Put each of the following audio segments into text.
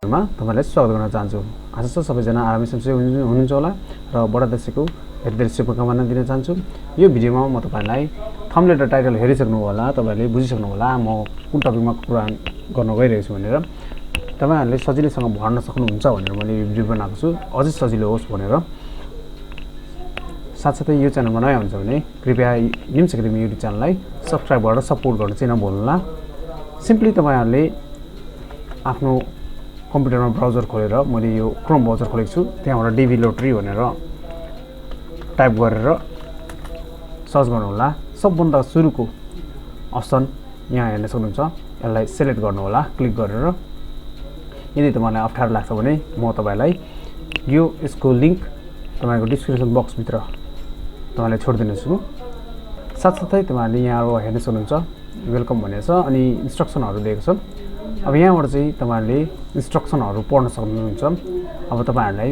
मा तपाईलाई स्वागत गर्न चाहन्छु। आशा छ सबैजना आरामसँग हुनुहुन्छ होला र बडा दशैंको धेरै शुभकामना दिन चाहन्छु। यो भिडियोमा म तपाईलाई थम्बनेल र टाइटल हेरिसक्नु होला, तपाईले बुझिसक्नु होला म कुन टपिकमा कुरा गर्न गइरहेको छु भनेर। तपाईहरुले सजिलैसँग भर्न सक्नुहुन्छ भनेर मैले यो भिडियो बनाएको छु, अझै सजिलो होस् भनेर। साथसाथै यो च्यानलमा नयाँ हुनुहुन्छ भने कृपया निम्सacademy युट्युब च्यानललाई सब्स्क्राइब गरेर सपोर्ट गर्न चाहिँ नभुल्नुहोला। सिम्पली तपाईहरुले आफ्नो कम्प्युटरमा ब्राउजर खोलेर मैले यो क्रोम ब्राउजर खोलेको छु, त्यहाँबाट डीबी लोटरी भनेर टाइप गरेर सर्च गर्नु होला। सबभन्दा सुरुको अप्सन यहाँ हेर्न सक्नुहुन्छ, यसलाई सिलेक्ट गर्नु होला क्लिक गरेर। यदि तपाईलाई अप्ठ्यारो लाग्छ भने म तपाईलाई यसको लिंक तपाईको डिस्क्रिप्सन बक्स भित्र तपाईलाई छोडिदिन्छु। साथसाथै तपाईहरुले यहाँ हेर्न सक्नुहुन्छ वेलकम भनेको छ अनि इन्स्ट्रक्सनहरु दिएको छ। अब यहाँबाट चाहिँ तपाईहरुले इन्स्ट्रक्सनहरु पढ्न सक्नुहुन्छ। अब तपाईहरुलाई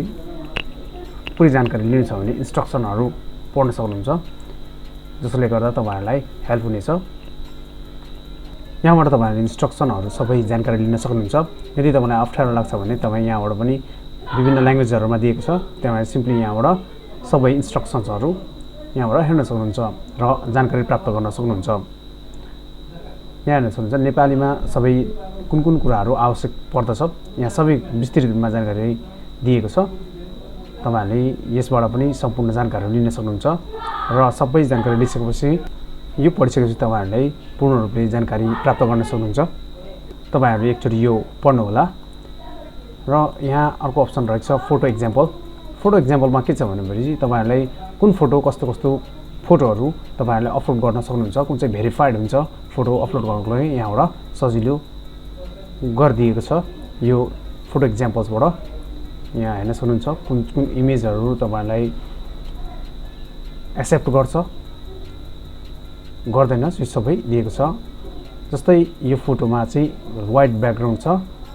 पुरै जानकारी लिनु छ भने इन्स्ट्रक्सनहरु पढ्न सक्नुहुन्छ, जसले गर्दा तपाईहरुलाई हेल्प हुनेछ। यहाँबाट तपाईहरुले इन्स्ट्रक्सनहरु सबै जानकारी लिन सक्नुहुन्छ। यदि तपाईलाई अप्ठ्यारो लाग्छ भने तपाई यहाँबाट पनि विभिन्न ल्याङ्ग्वेजहरुमा दिएको छ, त्यहाँबाट सिम्पली यहाँबाट सबै इन्स्ट्रक्सन्सहरु यहाँबाट हेर्न सक्नुहुन्छ र जानकारी प्राप्त गर्न सक्नुहुन्छ। यहाँ हेर्न सक्नुहुन्छ नेपालीमा सबै कुन कुराहरु आवश्यक पर्दछ, यहाँ सबै विस्तृत रूपमा जानकारी दिएको छ। तपाईहरुले यसबाट पनि सम्पूर्ण जानकारी लिन सक्नुहुन्छ र सबै जानकारी लिइसकेपछि यो पढिसकेपछि तपाईहरुले पूर्ण रूपले जानकारी प्राप्त गर्न सक्नुहुन्छ। तपाईहरुले एकचोटी यो पढ्नु होला र यहाँ अर्को अप्सन रहेको छ फोटो एक्जाम्पल। फोटो एक्जाम्पलमा के छ भनेपछि तपाईहरुले कुन फोटो कस्तो फोटोहरु तपाईहरुले अपलोड गर्न सक्नुहुन्छ, कुन चाहिँ भेरिफाइड हुन्छ फोटो अपलोड गर्नको लागि यहाँबाट सजिलो गरिदिएको छ। यो फोटो एक्जाम्पल्सबाट यहाँ हेर्न सक्नुहुन्छ कुन इमेजहरु तपाईहरुलाई एक्सेप्ट गर्छ गर्दैन यो सबै दिएको छ। जस्तै यो फोटोमा चाहिँ व्हाइट ब्याकग्राउन्ड छ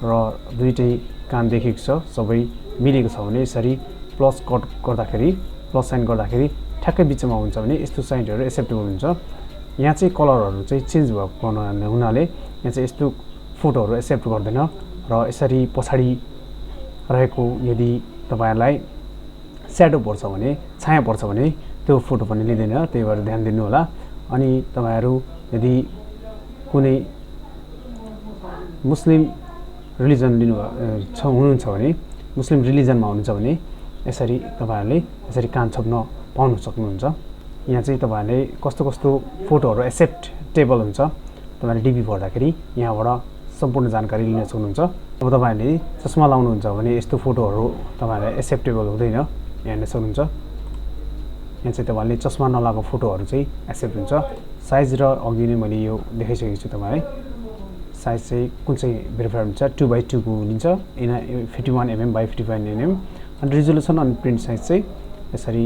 र दुईटै कान देखेको छ, सबै मिलेको छ भने यसरी प्लस कट गर्दाखेरि प्लस साइन गर्दाखेरि ठ्याक्कै बिचमा हुन्छ भने यस्तो साइनहरु एक्सेप्टेबल हुन्छ। यहाँ चाहिँ कलरहरु चाहिँ चेन्ज भएको हुनाले यहाँ चाहिँ यस्तो फोटोहरु एक्सेप्ट गर्दैन र यसरी पछाडी रहेको यदि तपाईहरुलाई स्याडो पर्छ भने छाया पर्छ भने त्यो फोटो पनि लिदैन, त्यही भएर ध्यान दिनु होला। अनि तपाईहरु यदि कुनै मुस्लिम रिलिजन हुनुहुन्छ भने मुस्लिम रिलिजनमा हुनुहुन्छ भने यसरी तपाईहरुले यसरी कान छोप्न पाउन सक्नुहुन्छ। यहाँ चाहिँ तपाईहरुले कस्तो फोटोहरु एक्सेप्टेबल हुन्छ तपाईहरुले डीबी भर्दाखेरि यहाँबाट सम्पूर्ण जानकारी लिन सक्नुहुन्छ। अब तपाईहरुले चस्मा लाउनुहुन्छ भने यस्तो फोटोहरु तपाईहरुलाई एक्सेप्टेबल हुँदैन, हेर्न सक्नुहुन्छ। यहाँ चाहिँ तपाईहरुले चस्मा नलाएको फोटोहरु चाहिँ एक्सेप्ट हुन्छ। साइज र अघि नै मैले यो देखाइसकेको छु तपाईलाई। साइज चाहिँ कुन चाहिँ भेरिफाइड हुन्छ 2x2 को लिन्छ, 51 mm by 55 mm। अनि रिजोल्युसन अनि प्रिन्ट साइज चाहिँ यसरी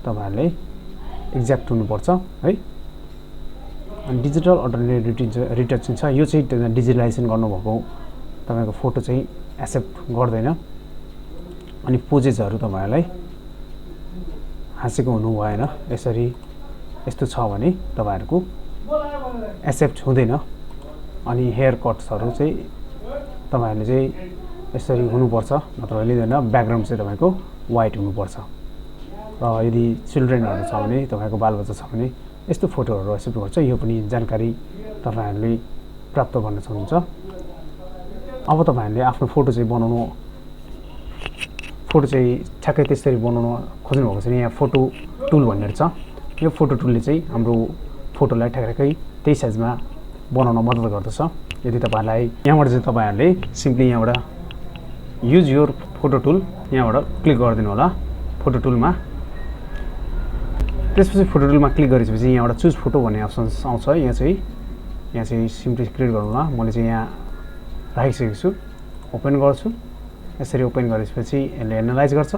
तपाईहरुले एक्ज्याक्ट हुनुपर्छ है। अनि डिजिटल अल्टरनेटिभ रिटचिङ छ, यो चाहिँ डिजिटलाइजेसन गर्नुभएको तपाईको फोटो चाहिँ एक्सेप्ट गर्दैन। अनि पोजेसहरु तपाईहरुलाई हाँसेको हुनु भएन, यसरी यस्तो छ भने तपाईहरुको एक्सेप्ट हुँदैन। अनि हेयर कट्सहरु चाहिँ तपाईहरुले चाहिँ यसरी हुनुपर्छ, नत्र लिँदैन। ब्याकग्राउन्ड चाहिँ तपाईको व्हाइट हुनुपर्छ र यदि चिल्ड्रेनहरु छ भने तपाईको बालबच्चा छ भने यस्तो फोटोहरु एक्सेप्ट गर्छ। यो पनि जानकारी तपाईहरुले प्राप्त गर्न सक्नुहुन्छ। अब तपाईहरुले आफ्नो फोटो चाहिँ ठ्याक्कै त्यसरी बनाउन खोज्नु भएको छ भने यहाँ फोटो टुल भनेर छ। यो फोटो टुलले चाहिँ हाम्रो फोटोलाई ठ्याक्कै त्यही साइजमा बनाउन मद्दत गर्दछ। यदि तपाईहरुलाई यहाँबाट चाहिँ तपाईहरुले सिम्पली यहाँबाट युज योर फोटो टुल यहाँबाट क्लिक गरिदिनु होला फोटो टुलमा। त्यसपछि फोटो टुलमा क्लिक गरेपछि यहाँबाट चुज फोटो भन्ने अप्सन आउँछ। यहाँ चाहिँ सिम्पली क्लिक गर्नु होला। मैले चाहिँ यहाँ राखिसकेको छु, ओपन गर्छु। यसरी ओपन गरेपछि यसले एनालाइज गर्छ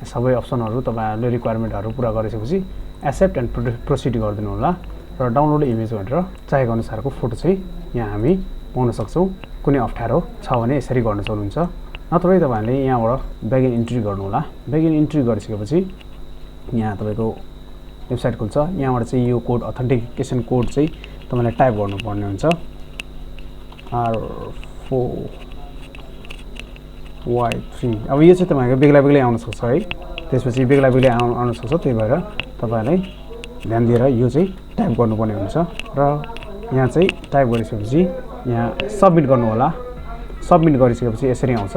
सबै अप्सनहरु। तपाईहरुले रिक्वायरमेन्टहरु पूरा गरेपछि एक्सेप्ट एन्ड प्रोसिड गरिदिनु होला र डाउनलोड इमेज भनेर चाहेको अनुसारको फोटो चाहिँ यहाँ हामी पाउन सक्छौं। कुनै अप्ठ्यारो छ भने यसरी गर्न सक्नुहुन्छ, नत्र तपाईहरुले यहाँबाट ब्यागिन इन्ट्री गर्नु होला। ब्यागिन इन्ट्री गरिसकेपछि यहाँ तपाईको वेबसाइट खुल्छ। यहाँबाट चाहिँ यो कोड अथेन्टिकेसन कोड चाहिँ तपाईले टाइप गर्नुपर्ने हुन्छ। y3 अब यो चाहिँ तपाईको बेग्ला-बेग्लै आउन सक्छ है त्यसपछि बेग्ला-बेग्लै आउन सक्छ त्यही भएर तपाईहरुले ध्यान दिएर यो चाहिँ टाइप गर्नुपर्ने हुन्छ र यहाँ चाहिँ टाइप गरिसकेपछि यहाँ सबमिट गर्नु होला सबमिट गरिसकेपछि यसरी आउँछ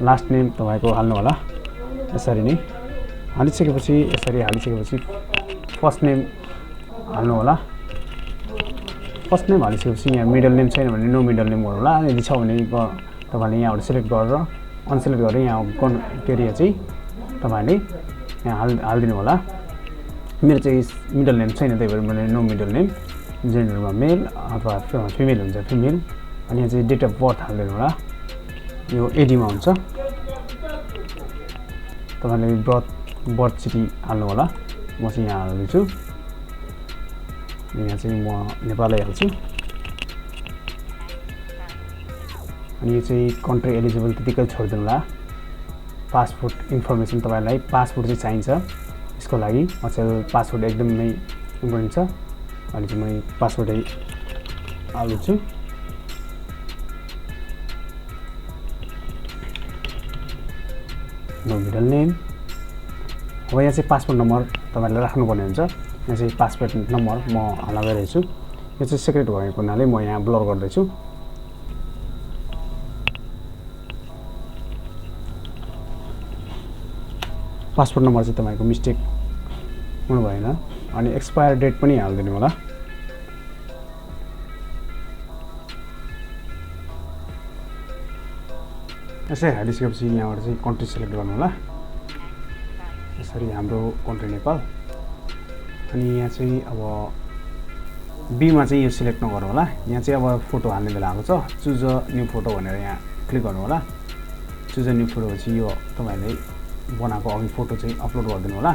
लास्ट नेम तपाईको हाल्नु होला यसरी नै हालिसकेपछि यसरी हालिसकेपछि फर्स्ट नेम हाल्नु होला फर्स्ट नेम हालिसकेपछि यहाँ मिडल नेम छैन भने नो मिडल नेम गर्नु होला यदि छ भने तपाईले यहाँबाट सिलेक्ट गरेर अनसिलेक्ट गरेर यहाँ एरिया चाहिँ तपाईले यहाँ हाल्दिनु होला मेरो चाहिँ मिडल नेम छैन त्यही भएर मैले नो मिडल नेम जेन्डरमा मेल अथवा फिमेल हुन्छ फिमेल अनि यहाँ चाहिँ डेट अफ बर्थ हाल्दिनु होला यो एडी मा हुन्छ तपाईले बर्थ सिटी हाल्नु होला म चाहिँ यहाँ हाल्दैछु यहाँ चाहिँ म नेपालै हाल्छु अनि यो चाहिँ कन्ट्री एलिजिबल त्यतिकै छोड्दिनु होला पासपोर्ट इन्फर्मेसन तपाईलाई पासपोर्ट चाहिँ चाहिन्छ यसको लागि अचेल पासपोर्ट एकदमै इम्पोर्टेन्ट छ अनि चाहिँ म पासपोर्टै हाल्छु नो मिडल नेम अब यहाँ चाहिँ पासपोर्ट नम्बर तपाईले राख्नुपर्ने हुन्छ यहाँ चाहिँ पासपोर्ट नम्बर म हाल्न गइरहेको छु यो चाहिँ सिक्रेट भएको हुनाले म यहाँ ब्लर गर्दैछु पासपोर्ट नम्बर चाहिँ तपाईको मिस्टेक हुनु भएन अनि एक्सपायर डेट पनि हाल्दिनु होला यसै हालिसकेपछि यहाँबाट चाहिँ कन्ट्री सिलेक्ट गर्नु होला यसरी हाम्रो कन्ट्री नेपाल अनि यहाँ चाहिँ अब बी मा चाहिँ यो सिलेक्ट नगर्नु होला यहाँ चाहिँ अब फोटो हाल्ने बेला आएको छ चुज अ न्यू फोटो भनेर यहाँ क्लिक गर्नु होला चुज अ न्यू फोटो पछि यो तपाईले बनाएको अघि फोटो चाहिँ अपलोड गरिदिनु होला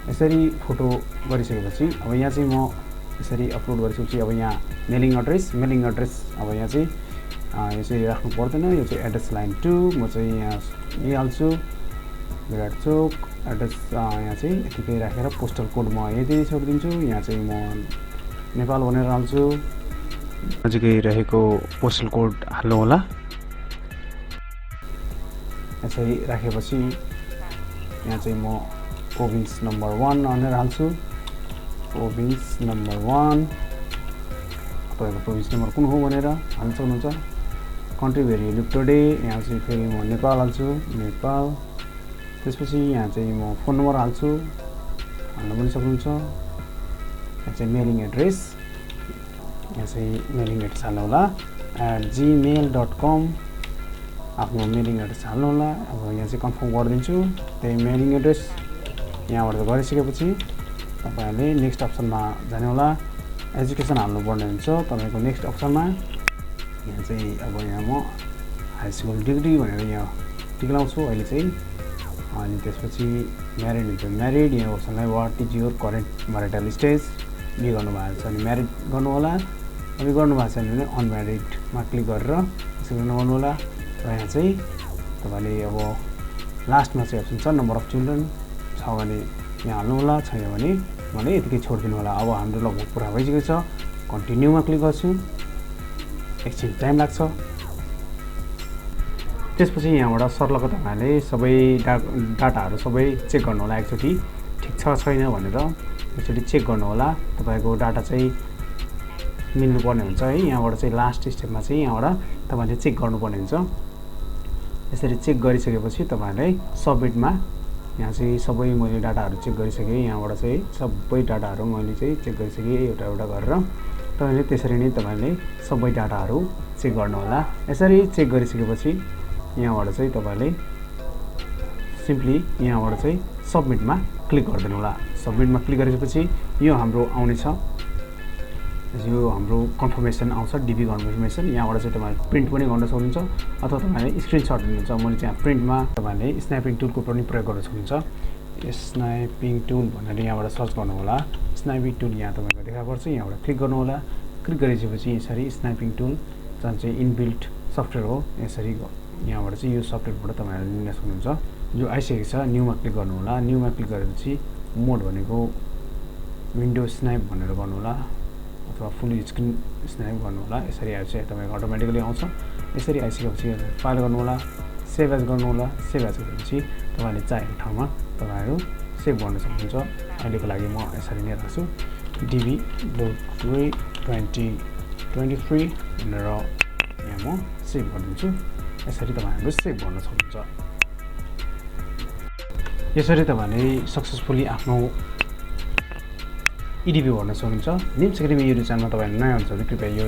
यसरी फोटो गरिसकेपछि अब यहाँ चाहिँ म यसरी अपलोड गरिसकेपछि अब यहाँ मेलिङ एड्रेस अब यहाँ चाहिँ यो चाहिँ राख्नु पर्दैन यो चाहिँ एड्रेस लाइन 2 म चाहिँ यहाँ यही हाल्छु विराट चोक एड्रेस यहाँ चाहिँ यतिकै राखेर पोस्टल कोड म यति छोडिदिन्छु यहाँ चाहिँ म नेपाल भनेर हाल्छु नजिकै रहेको पोस्टल कोड हाल्नु होला यसरी राखेपछि यहाँ चाहिँ म प्रोभिन्स नम्बर 1 भनेर हाल्छु प्रोभिन्स नम्बर 1 तपाईको प्रोभिन्स नम्बर कुन हो भनेर हाल्न सक्नुहुन्छ कन्ट्री भेरिएबल टुडे यहाँ चाहिँ फेरि म नेपाल हाल्छु नेपाल त्यसपछि यहाँ चाहिँ म फोन नम्बर हाल्छु हाल्न पनि सक्नुहुन्छ यहाँ चाहिँ मेलिङ एड्रेस यहाँ चाहिँ मेलिङ एड्रेस हाल्नु होला @gmail.com आफ्नो मेलिङ एड्रेस हाल्नु होला अब यहाँ चाहिँ कन्फर्म गरिदिन्छु त्यही मेलिङ एड्रेस यहाँबाट गरिसकेपछि तपाईहरुले नेक्स्ट अप्सनमा जानु होला एजुकेसन हाल्नु पर्ने हुन्छ तपाईको नेक्स्ट अप्सनमा यहाँ चाहिँ अब यहाँ म हाई स्कुल डिग्री भनेर यहाँ टिक्लाउँछु अहिले चाहिँ अनि त्यसपछि म्यारिड हुन्छ म्यारिड यहाँ अप्सनलाई what is your current marital stage बी गर्नु भएको छ अनि म्यारिड गर्नु होला अब गर्नु भएको छैन भने अनम्यारिडमा क्लिक गरेर यसरी गर्नु होला र यहाँ चाहिँ तपाईले अब लास्टमा चाहिँ अप्सन छ नम्बर अफ चिल्ड्रन छ भने यहाँ हाल्नु होला छैन भने मैले यतिकै छोडिदिनु होला अब हाम्रो लगभग पुरा भइसकेको छ कन्टिन्यूमा क्लिक गर्छु एकछिन टाइम लाग्छ त्यसपछि यहाँबाट सर्लक तपाईहरुले सबै डाटाहरु सबै चेक गर्नु होला एकचोटी ठीक छ छैन भनेर एकचोटी चेक गर्नु होला तपाईको डाटा चाहिँ मिल्नु पर्ने हुन्छ है यहाँबाट चाहिँ लास्ट स्टेपमा चाहिँ यहाँबाट तपाईले चेक गर्नुपर्ने हुन्छ यसरी चेक गरिसकेपछि तपाईहरुले सबमिटमा यहाँ चाहिँ सबै मैले डाटाहरु चेक गरिसके यहाँबाट चाहिँ सबै डाटाहरु मैले चाहिँ चेक गरिसके एउटा एउटा गरेर तपाईले त्यसरी नै तपाईले सबै डाटाहरु चेक गर्नु होला यसरी चेक गरिसकेपछि यहाँबाट चाहिँ तपाईले सिम्पली यहाँबाट चाहिँ सबमिटमा क्लिक गरिदिनु होला सबमिटमा क्लिक गरेपछि यो हाम्रो आउने छ यो हाम्रो कन्फर्मेसन आउँछ डीपी कन्फर्मेसन यहाँबाट चाहिँ तपाईले प्रिन्ट पनि गर्न सक्नुहुन्छ अथवा तपाईले स्क्रिनशट लिनुहुन्छ मैले चाहिँ प्रिन्टमा तपाईले स्न्यापिङ टुलको पनि प्रयोग गर्न सक्नुहुन्छ स्न्यापिङ टुल भनेर यहाँबाट सर्च गर्नु होला स्न्यापिङ टुल यहाँ तपाईको देखा पर्छ यहाँबाट क्लिक गर्नु होला क्लिक गरेपछि यसरी स्न्यापिङ टुल जुन चाहिँ इनबिल्ट सफ्टवेयर हो यसरी यहाँबाट चाहिँ यो सफ्टवेयरबाट तपाईहरुले लिन सक्नुहुन्छ जो आइसकेको छ न्यूमा क्लिक गर्नु होला न्यूमा क्लिक गरेपछि मोड भनेको विन्डो स्न्याप भनेर गर्नु होला अथवा फुल स्क्रिन स्न्याप गर्नु होला यसरी आएपछि तपाईको अटोमेटिकली आउँछ यसरी आइसकेपछि फाइल गर्नु होला सेभ एज गर्नु होला सेभ एज गरेपछि तपाईले चाहेको ठाउँमा तपाईहरु सेभ गर्न सक्नुहुन्छ अहिलेको लागि म यसरी नै राख्छु db.2023 भनेर यहाँ म सेभ गरिदिन्छु यसरी तपाईहरु सेभ गर्न सक्नुहुन्छ यसरी तपाईले सक्सेसफुली आफ्नो EDP भर्न सक्नुहुन्छ निम्स एकाडेमी युट्युब च्यानलमा तपाईहरु नयाँ हुनुहुन्छ भने कृपया यो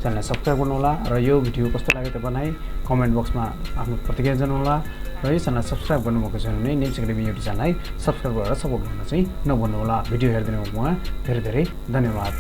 च्यानललाई सब्स्क्राइब गर्नु होला र यो भिडियो कस्तो लाग्यो तपाईलाई कमेन्ट बक्समा आफ्नो प्रतिक्रिया जनाउनु होला र यो च्यानललाई सब्स्क्राइब गर्नुभएको छैन भने निम्स एकाडेमी युट्युब च्यानललाई सब्स्क्राइब गरेर सपोर्ट गर्न चाहिँ नभुल्नु होला भिडियो हेर्दिनुमा धेरै धेरै धन्यवाद